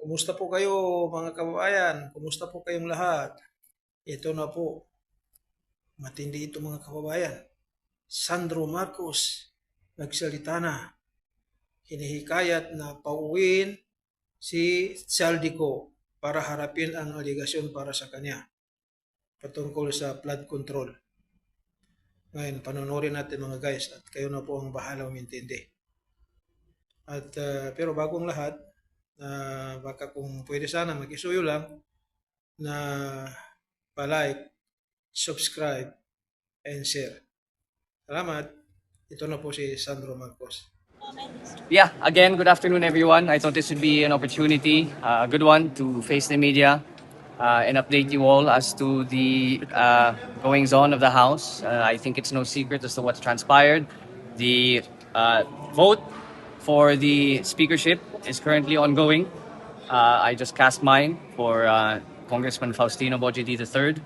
Kumusta po kayo mga kababayan? Kumusta po kayong lahat? Ito na po, matindi ito mga kababayan. Sandro Marcos, nagsalita na. Hinihikayat na pauwiin si Zaldy ko para harapin ang aligasyon para sa kanya patungkol sa flood control. Ngayon, panonorin natin mga guys at kayo na po ang bahala umintindi. At pero bagong lahat, baka kung pwede sana mag-isuyo lang na pa-like, subscribe, and share. Salamat. Ito na po si Sandro Marcos. Yeah, again, good afternoon, everyone. I thought this would be an opportunity, a good one, to face the media and update you all as to the goings-on of the House. I think it's no secret as to what's transpired. The vote for the speakership is currently ongoing. I just cast mine for Congressman Faustino Bojidi III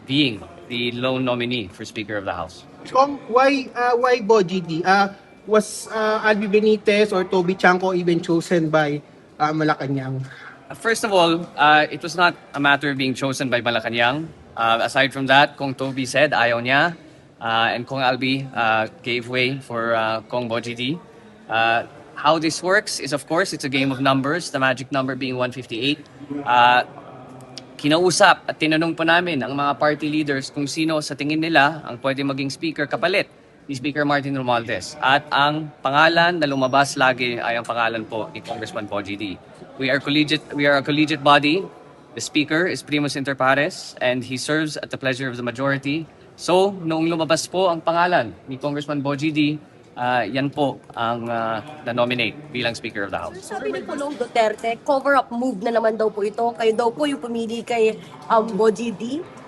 being the lone nominee for Speaker of the House. Kung why Bojidi? Was Albi Benitez or Toby Chanco even chosen by Malacanang? First of all, it was not a matter of being chosen by Malacanang. Aside from that, Kong Toby said ayaw niya, and Kong Albi gave way for Kong Bojidi. How this works is, of course, it's a game of numbers, the magic number being 158. Kinausap at tinanong po namin ang mga party leaders kung sino sa tingin nila ang pwede maging speaker kapalit ni Speaker Martin Romualdez. At ang pangalan na lumabas lagi ay ang pangalan po ni Congressman Bojidi. We are a collegiate body. The speaker is primus inter pares and he serves at the pleasure of the majority. So, noong lumabas po ang pangalan ni Congressman Bojidi, yan po ang na-nominate bilang Speaker of the House. Sabi ni Pulong Duterte, cover-up move na naman daw po ito. Kayo daw po yung pumili kay Bojidi.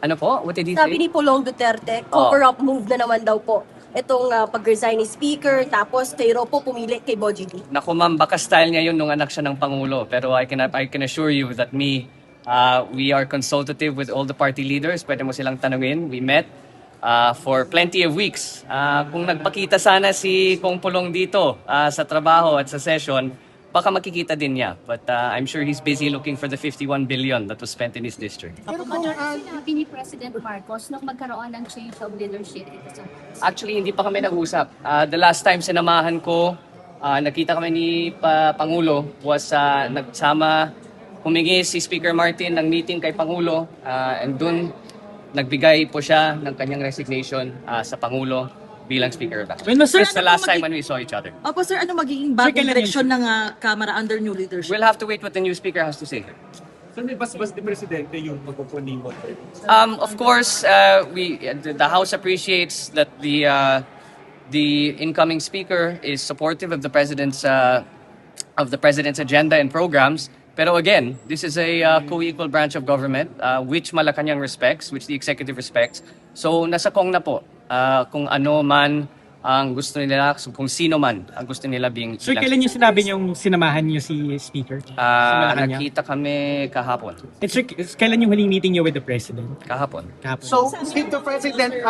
Ano po? What did he Sabi say? ni Pulong Duterte, cover-up move na naman daw po. Itong pag-resign ni Speaker, tapos kayo raw po pumili kay Bojidi. Naku ma'am, baka style niya yun nung anak siya ng Pangulo. Pero I can assure you that we are consultative with all the party leaders. Pwede mo silang tanungin. We met for plenty of weeks. Kung nagpakita sana si Kong Pulong dito sa trabaho at sa session, baka makikita din niya. But I'm sure he's busy looking for the 51 billion that was spent in his district. Pero kung sinabi ni President Marcos nung magkaroon ng change of leadership dito sa... Actually, hindi pa kami nag-usap. The last time sinamahan ko, nakita kami ni Pangulo was nagsama, humingi si Speaker Martin ng meeting kay Pangulo and dun nagbigay po siya ng kanyang resignation sa Pangulo bilang Speaker of the House. Well, sir, That's the last time when we saw each other. Opo sir, ano magiging bagong direksyon ng Kamara under new leadership? We'll have to wait what the new Speaker has to say. So, may bas-bas ni Presidente yung magpupunin mo? Of course, the House appreciates that the incoming Speaker is supportive of the President's agenda and programs. Pero again, this is a co-equal branch of government which Malacanang respects, which the executive respects. So nasa Kong na po kung ano man ang gusto nila, kung sino man ang gusto nila Sir, kailan yung sinabi niyong sinamahan niyo si Speaker? Nakita kami kahapon. And sir, kailan yung huling meeting niyo with the President? Kahapon. So, did the President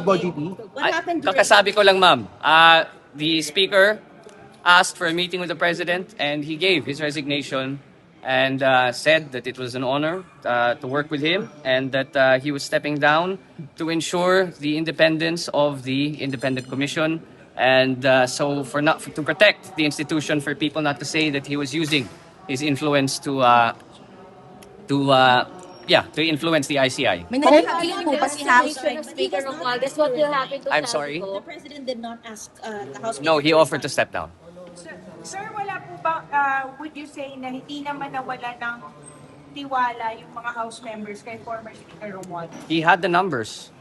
Bojidi? What happened during... Kakasabi ko lang ma'am, the Speaker asked for a meeting with the President and he gave his resignation and said that it was an honor to work with him and that he was stepping down to ensure the independence of the Independent Commission and to protect the institution, for people not to say that he was using his influence to influence the ICI. May nagkakalit po ba si House? Speaker Romualdez, what will happen to I'm Sandro? sorry? The President did not ask the House. No, he offered to step down. Sir, wala po ba, would you say na hindi naman nawala ng tiwala yung mga House members kay former Speaker Romualdez? He had the numbers.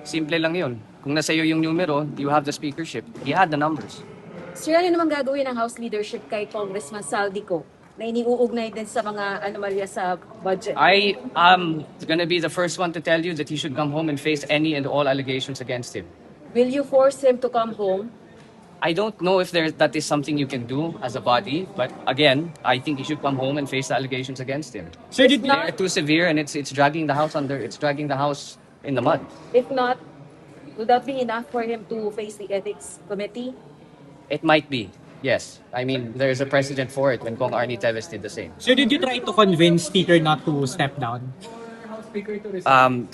Simple lang yun. Kung nasa iyo yung numero, you have the speakership. He had the numbers. Sir, ano naman gagawin ng House leadership kay Congressman Zaldy ko na iniuugnay din sa mga anomalya sa budget? I am gonna be the first one to tell you that he should come home and face any and all allegations against him. Will you force him to come home? I don't know if that is something you can do as a body, but again, I think he should come home and face the allegations against him. Sir, did They are too severe and it's dragging the House in the mud. If not, would that be enough for him to face the ethics committee? It might be. Yes, I mean, there's a precedent for it when Kong Arnie Teves did the same. So did you try to convince Speaker not to step down?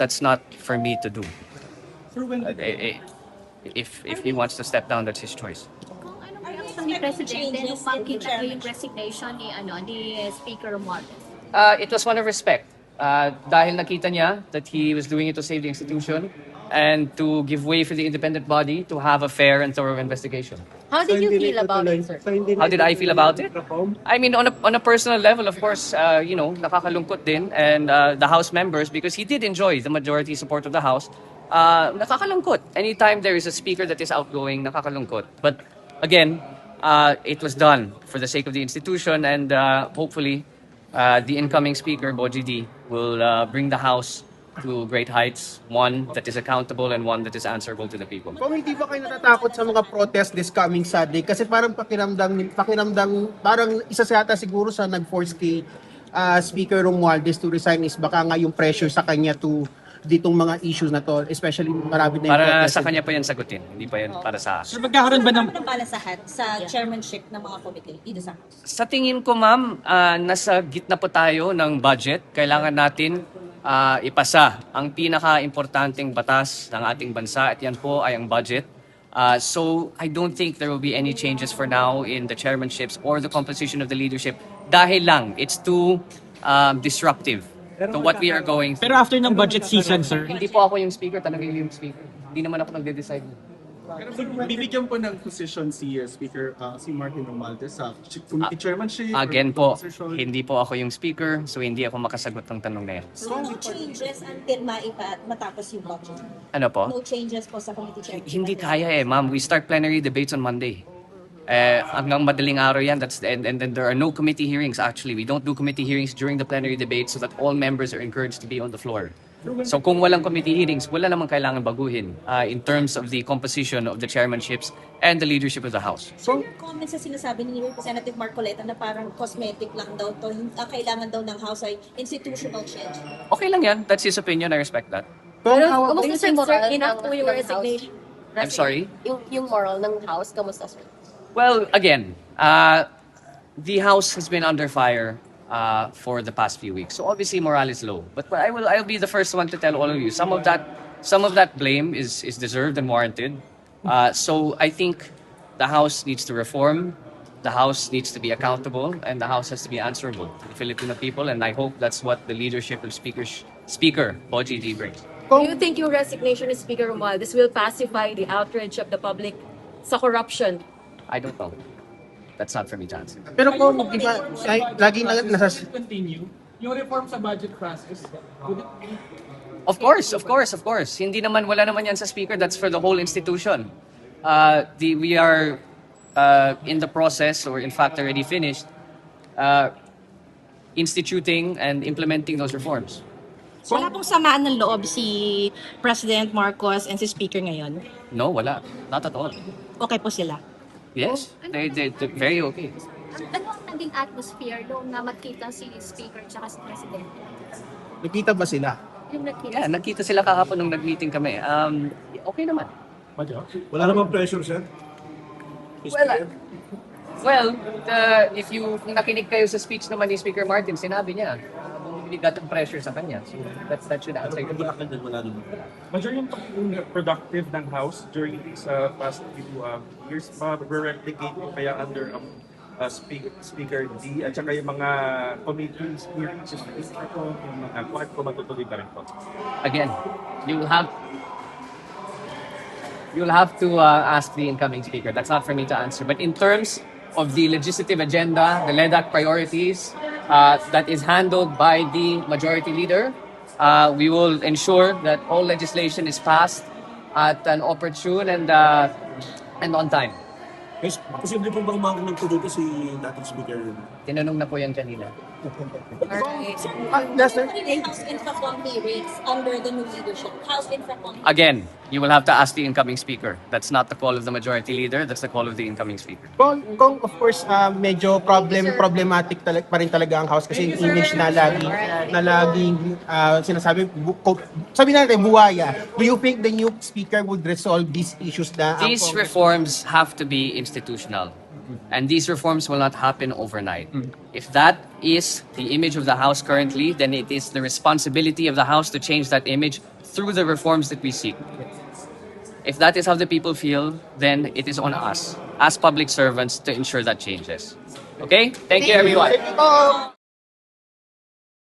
That's not for me to do. If he wants to step down, that's his choice. Ni Presidente nung makita niyo yung resignation ni Speaker Romualdez? It was one of respect. Dahil nakita niya that he was doing it to save the institution and to give way for the independent body to have a fair and thorough investigation. How did you feel about it, sir? How did I feel about it? I mean, on a personal level, of course, nakakalungkot din. And the House members, because he did enjoy the majority support of the House, nakakalungkot. Anytime there is a speaker that is outgoing, nakakalungkot. But again, it was done for the sake of the institution, and hopefully, the incoming speaker, Boji D, will bring the House to great heights. One that is accountable and one that is answerable to the people. Kung hindi ba kayo natatakot sa mga protest this coming Saturday? Kasi parang pakiramdam, parang isa sa yata siguro sa nag-force kay Speaker Romualdez to resign is baka nga yung pressure sa kanya to ditong mga issues na to, especially marami na yung Para protest. sa kanya pa yan sagutin, hindi pa yan para sa akin. So magkakaroon ba ng Ano balasahan sa chairmanship ng mga committee dito sa House? Sa tingin ko, ma'am, nasa gitna po tayo ng budget. Kailangan natin ipasa ang pinaka-importanting batas ng ating bansa at yan po ay ang budget. So I don't think there will be any changes for now in the chairmanships or the composition of the leadership dahil lang it's too disruptive to what we are going through. pero after ng budget season, sir, Hindi po ako yung speaker, talaga yung speaker. Hindi naman ako nagde-decide. Pero bibigyan po ng position si Speaker si Martin Romualdez sa committee chairmanship? Again or po, position? hindi po ako yung speaker, so hindi ako makasagot ng tanong na yan. So no changes until matapos yung budget? Ano po? No changes po sa committee chairmanship? Hindi kaya ma'am. We start plenary debates on Monday. Hanggang madaling araw yan. And then there are no committee hearings actually. We don't do committee hearings during the plenary debate so that all members are encouraged to be on the floor. So kung walang committee hearings, wala namang kailangan baguhin in terms of the composition of the chairmanships and the leadership of the House. So yung comments na sinasabi ni Representative Marcoleta na parang cosmetic lang daw to, kailangan daw ng House ay institutional change. Okay lang yan. That's his opinion. I respect that. Pero, Kung kamusta sir, enough po yung resignation? I'm sorry? Yung moral ng House, kamusta sir? Well, again, the House has been under fire for the past few weeks. So obviously morale is low. But I'll be the first one to tell all of you some of that blame is deserved and warranted. So I think the House needs to reform. The House needs to be accountable, and the House has to be answerable to the Filipino people. And I hope that's what the leadership of Speaker Boji D brings. Do you think yung resignation of Speaker Romualdez will pacify the outrage of the public sa corruption? I don't know. That's not for me to answer. Pero kung di ba, laging Continue yung reform sa budget process. Of course. Hindi naman, wala naman yan sa speaker. That's for the whole institution. We are in the process, or in fact already finished, instituting and implementing those reforms. Wala pong samaan ng loob si President Marcos and si Speaker ngayon? No, wala. Not at all. Okay po sila? Yes, they're very okay. Ano ang naging atmosphere noong na magkita si Speaker at si President? nakita ba sila? Yung nagkita? Yeah, nagkita sila kahapon nung nag-meeting kami. Okay naman. Wala namang pressure, sir? Well, kung nakinig kayo sa speech naman ni Speaker Martin, sinabi niya, bumibigay ng pressure sa kanya. So that should answer your question. Major yung productive ng House during sa past few years, replicate mo kaya under Speaker D at saka yung mga committees, hearings, yung mga quad ko matutuloy pa rin po. Again, you'll have to ask the incoming speaker. That's not for me to answer. But in terms of the legislative agenda, the LEDAC priorities that is handled by the majority leader, we will ensure that all legislation is passed at an opportune and on time. Posible po bang mga nagtuloy si dating Speaker? Tinanong na po yan kanina. Lester? House Infracom hearings under the new leadership. House Infracom. Again, you will have to ask the incoming speaker. That's not the call of the majority leader. That's the call of the incoming speaker. Kung of course, medyo problematic pa rin talaga ang House kasi yung image na laging sinasabi, sabi natin, buwaya. Do you think the new speaker would resolve these issues na? These reforms have to be institutional. And these reforms will not happen overnight. If that is the image of the House currently, then it is the responsibility of the House to change that image through the reforms that we seek. If that is how the people feel, then it is on us as public servants to ensure that changes. Okay? Thank you, everyone.